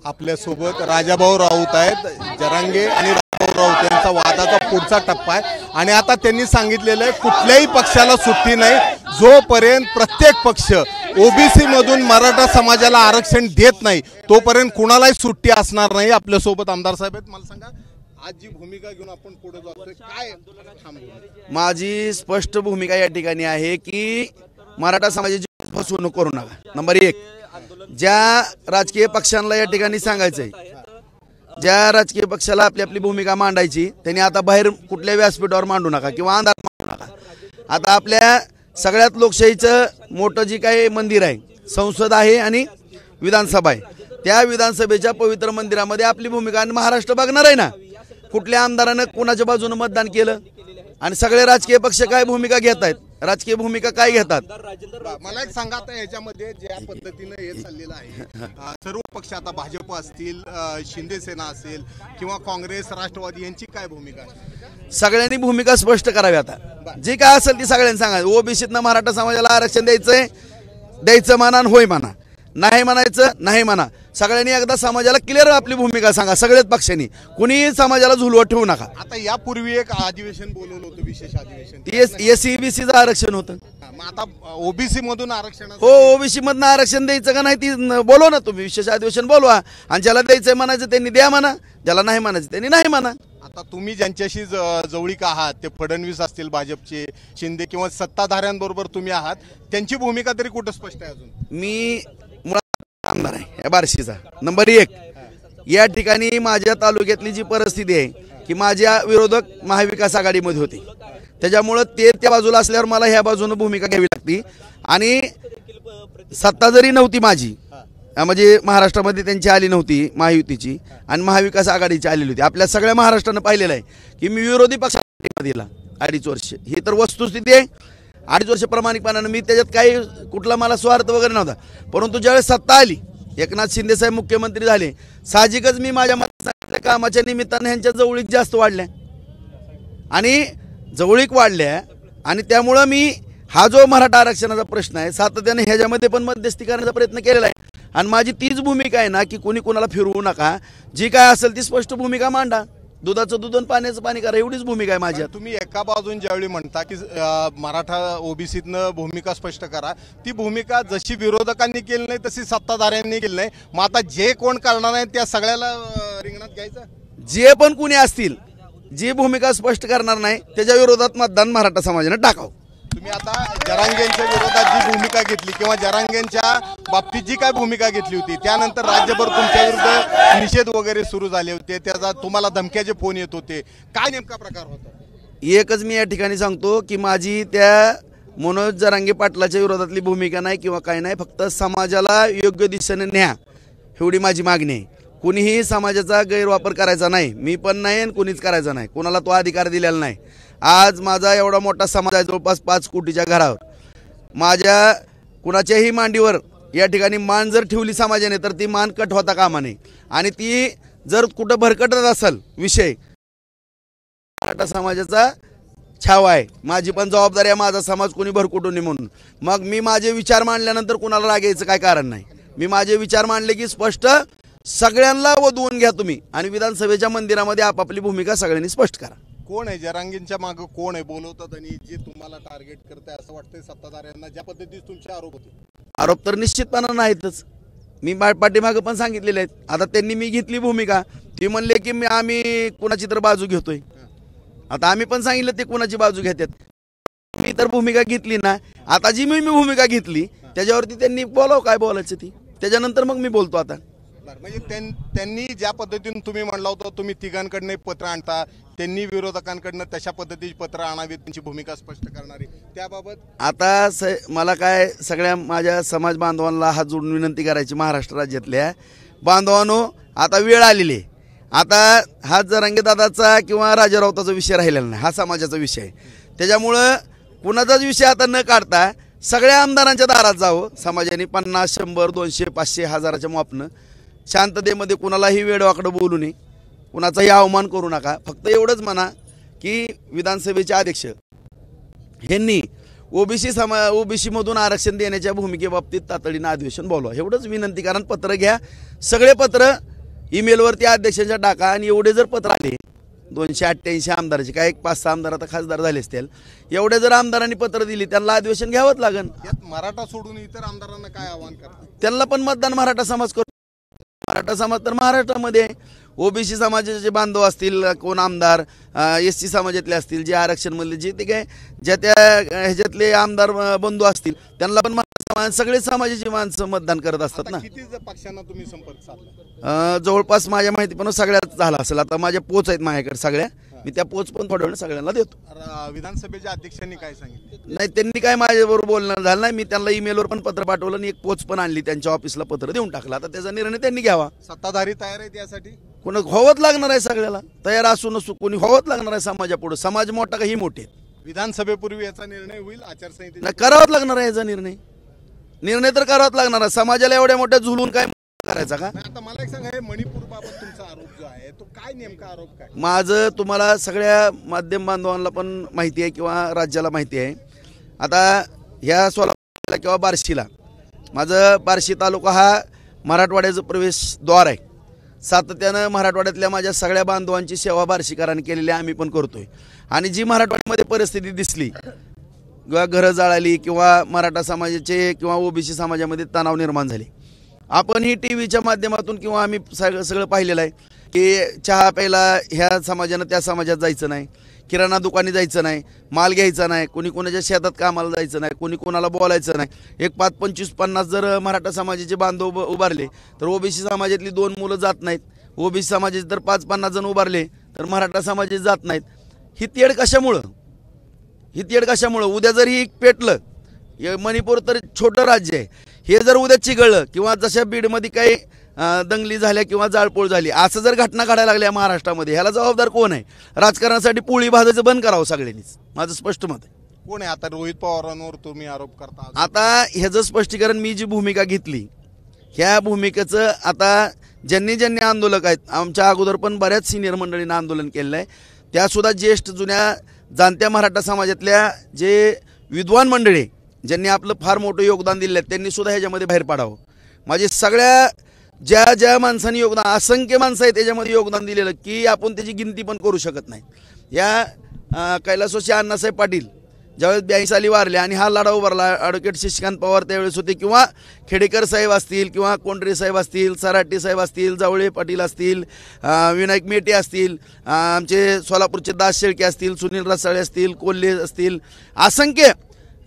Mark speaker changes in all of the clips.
Speaker 1: आपल्यासोबत राजाभाऊ राऊत आहेत. जरांगे आणि राजाभाऊ राऊत यांचा वादाचा पुढचा टप्पा आहे आणि आता त्यांनी सांगितलेलं आहे कुठल्याही पक्षाला सुट्टी नाही. जोपर्यंत प्रत्येक पक्ष ओबीसी मधून मराठा समाजाला आरक्षण देत नाही तोपर्यंत कुणालाही सुट्टी असणार नाही. आपल्यासोबत आमदार साहेब आहेत. मला सांगा, आज जी भूमिका घेऊन आपण पुढे जातोय काय थांबवलं?
Speaker 2: माझी स्पष्ट भूमिका या ठिकाणी आहे की मराठा समाजाची फसवणूक करू नका. नंबर 1, ज्या राजकीय पक्षांना या ठिकाणी सांगायचंय, ज्या राजकीय पक्षाला आपली आपली भूमिका मांडायची त्यांनी आता बाहेर कुठल्या व्यासपीठावर मांडू नका किंवा अंधारात मांडू नका. आता आपल्या सगळ्यात लोकशाहीचं मोठं जी काही मंदिर आहे, संसद आहे आणि विधानसभा आहे, त्या विधानसभेच्या पवित्र मंदिरामध्ये आपली भूमिका आणि महाराष्ट्र बघणार आहे ना कुठल्या आमदारानं कोणाच्या बाजूने मतदान केलं आणि सगळे राजकीय पक्ष काय भूमिका घेत आहेत, राजकीय भूमिका काय घेतात.
Speaker 1: मला एक सांगा, आता याच्यामध्ये ज्या पद्धतीने हे चाललेलं आहे, सर्व पक्ष आता भाजप असतील, शिंदे सेना असेल किंवा काँग्रेस, राष्ट्रवादी यांची काय भूमिका आहे?
Speaker 2: सगळ्यांनी भूमिका स्पष्ट करावी. आता जे काय असेल ती सगळ्यांनी सांगा. ओबीसीतनं मराठा समाजाला आरक्षण द्यायचं म्हणा, होय म्हणा, नाही म्हणायचं नाही म्हणा. सगळ्यांनी एकदा समाजाला क्लिअर आपली भूमिका सांगा. सगळ्याच पक्षांनी, कुणी समाजाला झुलवत ठेवू नका.
Speaker 1: आता यापूर्वी एक अधिवेशन बोलवलं होतं, विशेष अधिवेशन,
Speaker 2: एसईबीसीचं आरक्षण होतं.
Speaker 1: मग आता ओबीसी मधून आरक्षण,
Speaker 2: हो, ओबीसी मधनं आरक्षण द्यायचं का नाही ती बोलवा ना तुम्ही, विशेष अधिवेशन बोलवा आणि ज्याला द्यायचंय म्हणायचं त्यांनी द्या म्हणा, ज्याला नाही म्हणायचं त्यांनी नाही म्हणा.
Speaker 1: आता तुम्ही ज्यांच्याशी जवळीक आहात, ते फडणवीस असतील भाजपचे, शिंदे किंवा सत्ताधाऱ्यांबरोबर तुम्ही आहात, त्यांची भूमिका तरी कुठं स्पष्ट आहे? अजून मी
Speaker 2: आमदार आहे या बार्शीचा. नंबर 1, या ठिकाणी माझ्या तालुक्यातली जी परिस्थिती आहे की माझ्या विरोधक महाविकास आघाडीमध्ये होते, त्याच्यामुळं ते त्या बाजूला असल्यावर मला ह्या बाजूने भूमिका घ्यावी लागती. आणि सत्ता जरी नव्हती माझी, म्हणजे महाराष्ट्रामध्ये त्यांची आली नव्हती महायुतीची आणि महाविकास आघाडीची आलेली होती, आपल्या सगळ्या महाराष्ट्रानं पाहिलेलं आहे की मी विरोधी पक्षाला दिला 2.5 वर्ष. ही तर वस्तुस्थिती आहे. 2.5 वर्ष प्रामाणिकपणानं मी त्याच्यात काही कुठला मला स्वार्थ वगैरे नव्हता. परंतु ज्यावेळेस सत्ता आली, एकनाथ शिंदे साहेब मुख्यमंत्री झाले, साहजिकच मी माझ्या मतदारसंघातल्या कामाच्या निमित्तानं ह्यांच्या जवळीक जास्त वाढल्या आणि जवळीक वाढल्या आणि त्यामुळं मी हा जो मराठा आरक्षणाचा प्रश्न आहे सातत्याने ह्याच्यामध्ये पण मध्यस्थी करण्याचा प्रयत्न केलेला आहे. आणि माझी तीच भूमिका आहे ना की कोणी कोणाला फिरवू नका, जी काय असेल ती स्पष्ट भूमिका मांडा. दुधाचं दूध आणि पाण्याचं पाणी करा, एवढीच भूमिका आहे माझी.
Speaker 1: तुम्ही एका बाजून ज्यावेळी म्हणता की मराठा ओबीसीतनं भूमिका स्पष्ट करा, ती भूमिका जशी विरोधकांनी केली नाही तशी सत्ताधाऱ्यांनी केली नाही. मग आता जे कोण करणार आहे त्या सगळ्याला रिंगणात घ्यायचं.
Speaker 2: जे पण कुणी असतील, जी भूमिका स्पष्ट करणार नाही त्याच्या विरोधात मतदान मराठा समाजाने टाकावं.
Speaker 1: तुम्ही आता जरांगेंच्या विरोधात जी भूमिका घेतली किंवा जरांगेंच्या बाबतीत जी काय भूमिका घेतली होती, त्यानंतर राज्यभर तुमच्या विरुद्ध निषेध वगैरे सुरू झाले होते, त्याचा तुम्हाला धमक्याचे फोन येत होते, काय नेमका प्रकार होता?
Speaker 2: एकच मी या ठिकाणी सांगतो की माझी त्या मनोज जरांगे पाटलाच्या विरोधातली भूमिका नाही किंवा काय नाही, फक्त समाजाला योग्य दिशेने न्या एवढी माझी मागणी आहे. कुणीही समाजाचा गैरवापर करायचा नाही, मी पण नाही आणि कुणीच करायचा नाही, कोणाला तो अधिकार दिलेला नाही. आज माझा एवढा मोठा समाज आहे, जवळपास 5 कोटीच्या घरावर, माझ्या कुणाच्याही मांडीवर या ठिकाणी मान जर ठेवली समाजाने तर ती मान कट होता कामा नये. आणि ती जर कुठं भरकटत असेल विषय, मराठा समाजाचा छावा आहे, माझी पण जबाबदारी आहे माझा समाज कोणी भरकुटू नये म्हणून. मग मी माझे विचार मांडल्यानंतर कुणाला राग यायचं काय कारण नाही. मी माझे विचार मांडले की स्पष्ट सगळ्यांना वधवून घ्या तुम्ही आणि विधानसभेच्या मंदिरामध्ये आपापली भूमिका सगळ्यांनी स्पष्ट करा.
Speaker 1: कोण आहे जरांगेंच्या मागे, कोण आहे बोलवतात आणि जे तुम्हाला टार्गेट करताय असं वाटतंय सत्ताधाऱ्यांना, ज्या पद्धतीने तुमचे आरोप होते?
Speaker 2: आरोप तर निश्चितपणे नाहीतच, मी पाठीमागे पण सांगितलेले आहेत. आता त्यांनी मी घेतली भूमिका, ती म्हणले की आम्ही कुणाची तर बाजू घेतोय. आता आम्ही पण सांगितलं ते कुणाची बाजू घेतात, मी तर भूमिका घेतली ना. आता जी मी भूमिका घेतली त्याच्यावरती त्यांनी बोलाव काय बोलायचं ती, त्याच्यानंतर मग मी बोलतो. आता
Speaker 1: म्हणजे त्यांनी ज्या पद्धतीने तुम्ही म्हणला होता तुम्ही तिघांकडनं पत्र आणता, त्यांनी विरोधकांकडनं तशा पद्धतीची पत्र आणावी, त्यांची भूमिका स्पष्ट करणारी, त्याबाबत
Speaker 2: आता मला काय सगळ्या माझ्या समाज बांधवांना हात जोडून विनंती करायची, महाराष्ट्र राज्यातल्या बांधवांनो आता वेळ आलेली आहे. आता हा जरांगे दादाचा किंवा राजा राऊताचा विषय राहिलेला नाही, हा समाजाचा विषय आहे. त्याच्यामुळं कुणाचाच विषय आता न काढता सगळ्या आमदारांच्या दारात जावं समाजाने, 50, 100, 200, 500, 1000च्या मापनं शांततेमध्ये, कुणालाही वेडवाकडं बोलू नये, कुणाचाही अवमान करू नका. फक्त एवढंच म्हणा की विधानसभेचे अध्यक्ष ह्यांनी ओबीसी मधून आरक्षण देण्याच्या भूमिकेबाबतीत तातडीनं अधिवेशन बोलवा, एवढंच विनंती. कारण पत्र घ्या, सगळे पत्र ईमेलवरती अध्यक्षांच्या टाका. आणि एवढे जर पत्र आले 288 आमदाराचे, काय 5-6 आमदार आता खासदार झाले असतील, एवढे जर आमदारांनी पत्र दिली त्यांना अधिवेशन घ्यावंच लागेल.
Speaker 1: यात मराठा सोडून इतर आमदारांना काय आव्हान करतात?
Speaker 2: त्यांना पण मतदान मराठा समाज करतो. मराठा समाज तर महाराष्ट्रामध्ये ओबीसी समाजाचे बांधव असतील, कोण आमदार SC समाजातले असतील, जे आरक्षण मधले जे ते काय ज्या त्या ह्याच्यातले आमदार बंधू असतील, त्यांना पण सगळे समाजाची माणसं मतदान करत असतात ना.
Speaker 1: किती पक्षांना तुम्ही संपर्क साधला?
Speaker 2: जवळपास माझ्या माहिती पण सगळ्यात झाला असेल. आता माझ्या पोच आहेत माझ्याकडे सगळ्या, मी त्या पोच पण थोड्या वेळ सगळ्यांना देतो.
Speaker 1: विधानसभेच्या अध्यक्षांनी काय सांगितलं?
Speaker 2: नाही, त्यांनी काय माझ्याबरोबर बोलणं झालं नाही. मी त्यांना ईमेलवर पण पत्र पाठवलं आणि एक पोच पण आणली, त्यांच्या ऑफिसला पत्र देऊन टाकलं. आता त्याचा निर्णय त्यांनी घ्यावा.
Speaker 1: सत्ताधारी तयार आहेत यासाठी?
Speaker 2: कोण व्हावंच लागणार आहे, सगळ्याला तयार असू नसू कोणी व्हावंच लागणार आहे समाजापुढे. समाज मोठा काही मोठे.
Speaker 1: विधानसभेपूर्वी याचा निर्णय होईल, आचारसंहिते
Speaker 2: नाही करावाच लागणार आहे याचा निर्णय तर करावाच लागणार आहे. समाजाला एवढ्या मोठ्या झुलून काय करायचा का?
Speaker 1: आता मला एक सांगा, हे मणिपूर बाबत तुमचा आरोप जो आहे तो काय नेमका आरोप काय?
Speaker 2: माझं तुम्हाला सगळ्या माध्यम बांधवांना पण माहिती आहे किंवा राज्याला माहिती आहे. आता ह्या सोलापूरला किंवा बार्शीला, माझं बार्शी तालुका हा मराठवाड्याचं प्रवेशद्वार आहे. सातत्यानं मराठवाड्यातल्या माझ्या सगळ्या बांधवांची सेवा बार्शीकरांनी केलेली आम्ही पण करतोय. आणि जी मराठवाड्यामध्ये परिस्थिती दिसली किंवा घरं जाळाली किंवा मराठा समाजाचे किंवा ओबीसी समाजामध्ये तणाव निर्माण झाले, आपण ही टीव्हीच्या माध्यमातून किंवा आम्ही सगळं पाहिलेलं आहे की चहा प्यायला ह्या समाजानं त्या समाजात जायचं नाही, किराणा दुकानी जायचं नाही, माल घ्यायचा नाही, कोणी कोणाच्या शेतात कामाला जायचं नाही, कोणी कोणाला बोलायचं नाही. एक 5, 25, 50 जर मराठा समाजाचे बांधव उभारले तर ओबीसी समाजातली 2 मुलं जात नाहीत. ओबीसी समाजाचे जर 5-50 जण उभारले तर मराठा समाजाचे जात नाहीत. ही तेढ कशामुळं? उद्या जर ही पेटलं, मणिपूर तर छोटं राज्य आहे, हे जर उद्या चिघळलं किंवा जशा बीडमध्ये काही दंगली झाल्या किंवा जाळपोळ झाली, असं जर घटना घडायला लागल्या महाराष्ट्रामध्ये, ह्याला जबाबदार कोण आहे? राजकारणासाठी पोळी भाजायचं बंद करावं सगळ्यांनीच, माझं स्पष्ट मत आहे.
Speaker 1: कोण आहे? आता रोहित पवारांवर तुम्ही आरोप करता.
Speaker 2: आता ह्याचं स्पष्टीकरण, मी जी भूमिका घेतली ह्या भूमिकेचं आता ज्यांनी आंदोलक आहेत, आमच्या अगोदर पण बऱ्याच सिनियर मंडळींना आंदोलन केलेलं आहे, त्यासुद्धा ज्येष्ठ जुन्या जाणत्या मराठा समाजातल्या जे विद्वान मंडळी ज्यांनी आपलं फार मोठं योगदान दिलं आहे, त्यांनी सुद्धा ह्याच्यामध्ये बाहेर पाडावं. माझे सगळ्या ज्या माणसांनी योगदान, असंख्य माणसं आहेत त्याच्यामध्ये योगदान दिलेलं की आपण त्याची गिनती पण करू शकत नाही. या कैलासवासी अण्णासाहेब पाटील ज्यावेळेस 82 साली वारले आणि हा लढा उभारला, ॲडव्होकेट शशिकांत पवार त्यावेळेस होते, किंवा खेडेकर साहेब असतील किंवा कोंढरे साहेब असतील, सराटी साहेब असतील, जावळे पाटील असतील, विनायक मेटे असतील, आमचे सोलापूरचे दास शेळके असतील, सुनील रसाळे असतील, कोल्हे असतील, असंख्य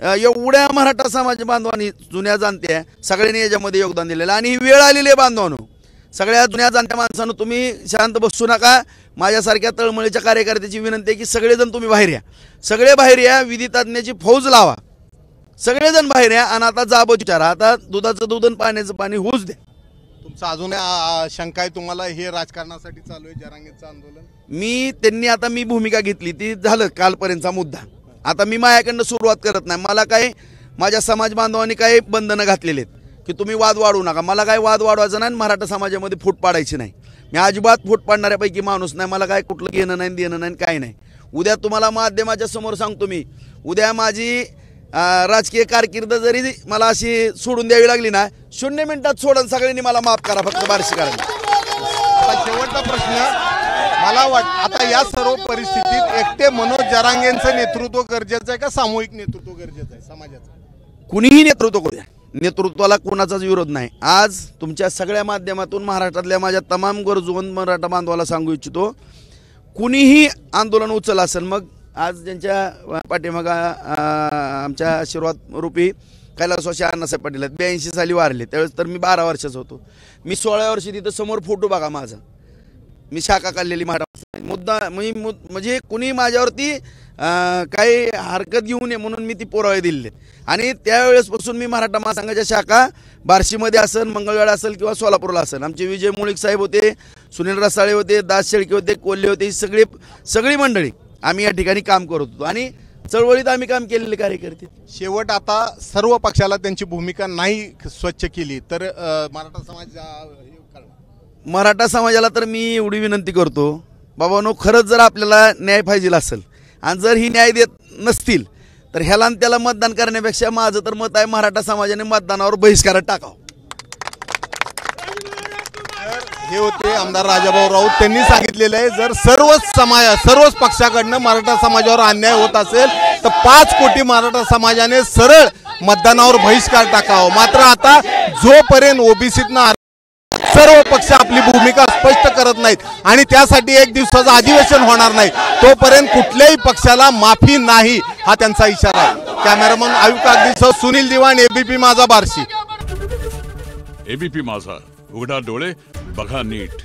Speaker 2: एवढ्या मराठा समाज बांधवांनी जुन्या जाणत्या सगळ्यांनी याच्यामध्ये योगदान दिलेलं. आणि ही वेळ आलेली आहे बांधवांनो, सगळ्या जुन्या जाणत्या माणसांनो तुम्ही शांत बसू नका. माझ्यासारख्या तळमळीच्या कार्यकर्त्याची विनंती आहे की सगळेजण तुम्ही बाहेर या, सगळे बाहेर या, विधी तज्ञाची फौज लावा, सगळेजण बाहेर या आणि आता जाब विचारा. आता दुधाचं दूध आणि पाण्याचं पाणी होऊच द्या.
Speaker 1: तुमचं अजून शंका आहे तुम्हाला, हे राजकारणासाठी चालू आहे जरांगेचं आंदोलन?
Speaker 2: आता मी भूमिका घेतली ती झालं कालपर्यंतचा मुद्दा. आता मी माझ्याकडनं सुरुवात करत नाही. मला काय माझ्या समाज बांधवांनी काही बंधनं घातलेली आहेत की तुम्ही वाद वाढवू नका. मला काय वाद वाढवायचा नाही, मराठा समाजामध्ये फूट पाडायची नाही. मी अजिबात फूट पाडणाऱ्यापैकी माणूस नाही. मला काय कुठलं घेणं नाही, देणं नाही, काय नाही. उद्या तुम्हाला माध्यमाच्या समोर सांगतो मी, उद्या माझी राजकीय कारकीर्द जरी मला अशी सोडून द्यावी लागली ना, 0 मिनिटात सोडून सगळ्यांनी मला माफ करा, फक्त बार्शीकरांनी.
Speaker 1: शेवटचा प्रश्न मला आता या सर्व परिस्थितीत एकटे मनोज जरांगेंचं नेतृत्व गरजेचं आहे का सामूहिक नेतृत्व गरजेचं आहे समाजाचं?
Speaker 2: कुणीही नेतृत्व करू द्या, नेतृत्वाला कोणाचाच विरोध नाही. आज तुमच्या सगळ्या माध्यमातून महाराष्ट्रातल्या माझ्या तमाम गरजूवंत मराठा बांधवाला सांगू इच्छितो, कुणीही आंदोलन उचल असेल, मग आज ज्यांच्या पाठीमागं आमच्या आशीर्वाद रूपी कैलासवासी अण्णासाहेब पाटील आहेत, 82 साली वारले, त्यावेळेस तर मी 12 वर्षाचा होतो. मी 16 वर्षी तिथं समोर फोटो बघा माझा, मी शाखा काढलेली मराठा मुद्दा म्हणजे कुणी माझ्यावरती काही हरकत घेऊ नये म्हणून मी ती पुरावे दिले. आणि त्यावेळेसपासून मी मराठा महासंघाच्या शाखा बार्शीमध्ये असेल, मंगळवेढा असेल किंवा सोलापूरला असेल, आमचे विजय मुळीक साहेब होते, सुनील रसाळे होते, दास शेळके होते, कोल्हे होते, ही सगळी मंडळी आम्ही या ठिकाणी काम करत होतो आणि चळवळीत आम्ही काम केलेले कार्यकर्ते.
Speaker 1: शेवट आता सर्व पक्षाला त्यांची भूमिका नाही स्वच्छ केली तर
Speaker 2: मराठा समाजाला तर मी एवढी विनंती करतो, बाबांनो, खरंच जर आपल्याला न्याय पाहिजे असेल आणि जर ही न्याय देत नसतील तर ह्याला आणि त्याला मतदान करण्यापेक्षा माझं तर मत आहे मराठा समाजाने मतदानावर बहिष्कार टाकावं.
Speaker 1: हे होते आमदार राजाभाऊ राऊत. त्यांनी सांगितलेलं आहे जर सर्वच पक्षाकडनं मराठा समाजावर अन्याय होत असेल तर 5 कोटी मराठा समाजाने सरळ मतदानावर बहिष्कार टाकावा. मात्र आता जोपर्यंत ओबीसीतनं सर्व पक्ष आपली भूमिका स्पष्ट करत नाहीत आणि त्यासाठी 1 दिवसाचं अधिवेशन होणार नाही तोपर्यंत कुठल्याही पक्षाला माफी नाही, हा त्यांचा इशारा आहे. कॅमेरामन आयुब कागदीसह सुनील दिवाण, एबीपी माझा, बार्शी.
Speaker 3: एबीपी माझा, उघडा डोळे बघा नीट.